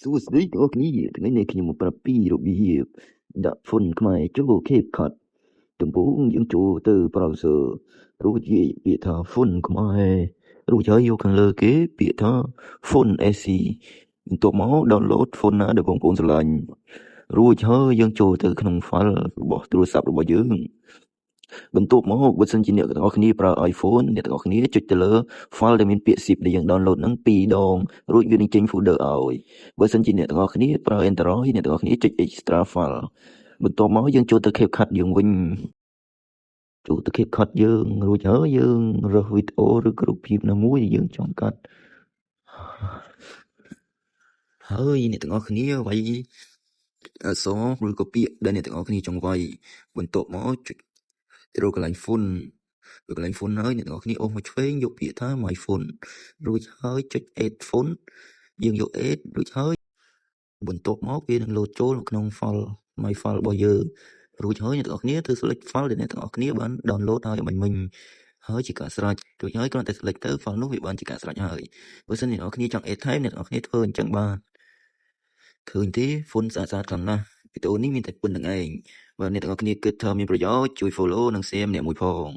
សួស្តីបងប្អូនគ្នាថ្ងៃនេះខ្ញុំមកប្រាប់ពីរបៀបដាក់ font ខ្មែរចូល CapCut ដំបូងយើងចូលទៅ browser រួចនិយាយពាក្យថា font ខ្មែររួចហើយយកខាងលើគេពាក្យថា font SC បន្ទាប់មក download font ណាដែលបងប្អូនស្រឡាញ់រួចហើយយើងចូលទៅក្នុង file របស់ទូរស័ព្ទរបស់យើងបន្ទាប់មកបើសិនជាអ្នកទាំងអស់គ្នាប្រើ iPhone អ្នកទាំងអស់គ្នាចុចទៅលើ file ដែលមានពាក្យ zip ដែលយើង download ហ្នឹង2ដងរួចវានឹងចេញ folder ឲ្យបើសិនជាអ្នកទាំងអស់គ្នាប្រើ Android អ្នកទាំងអស់គ្នាចុច extra file បន្ទាប់មកយើងចូលទៅ CapCut យើងវិញចូលទៅ CapCut យើងរួចហើយយើងរើសវីដេអូឬក៏រូបភាពណាមួយដែលយើងចង់កាត់ហើយអ្នកទាំងអស់គ្នាវាយអក្សរឬក៏ពាក្យដែលអ្នកទាំងអស់គ្នាចង់វាយបន្ទាប់មកចុចទៅរកកន្លែង font ហើយកន្លែង font ហើយអ្នកទាំងអស់គ្នាអូសមកឆ្វេងយកពាក្យថា my font រួចហើយចុច add font យើងយក add រួចហើយបន្ទាប់មកវានឹង load ចូលក្នុង file my file របស់យើងរួចហើយអ្នកទាំងអស់គ្នាធ្វើ select file ដែលអ្នកទាំងអស់គ្នាបាន download ហើយមិញហើយជាការស្រេចរួចហើយគ្រាន់តែ select ទៅ file នោះវាបានជាការស្រេចហើយបើសិនអ្នកទាំងអស់គ្នាចង់ add ថែមអ្នកទាំងអស់គ្នាធ្វើអញ្ចឹងបានឃើញទេ font ស្អាតៗខ្លាំងណាស់វីដេអូនេះមានតែប៉ុណ្្នឹងឯងបើអ្នកទាំងអស់គ្នាគិតថាមានប្រយោជន៍ជួយ follow និង share ម្នាក់មួយផង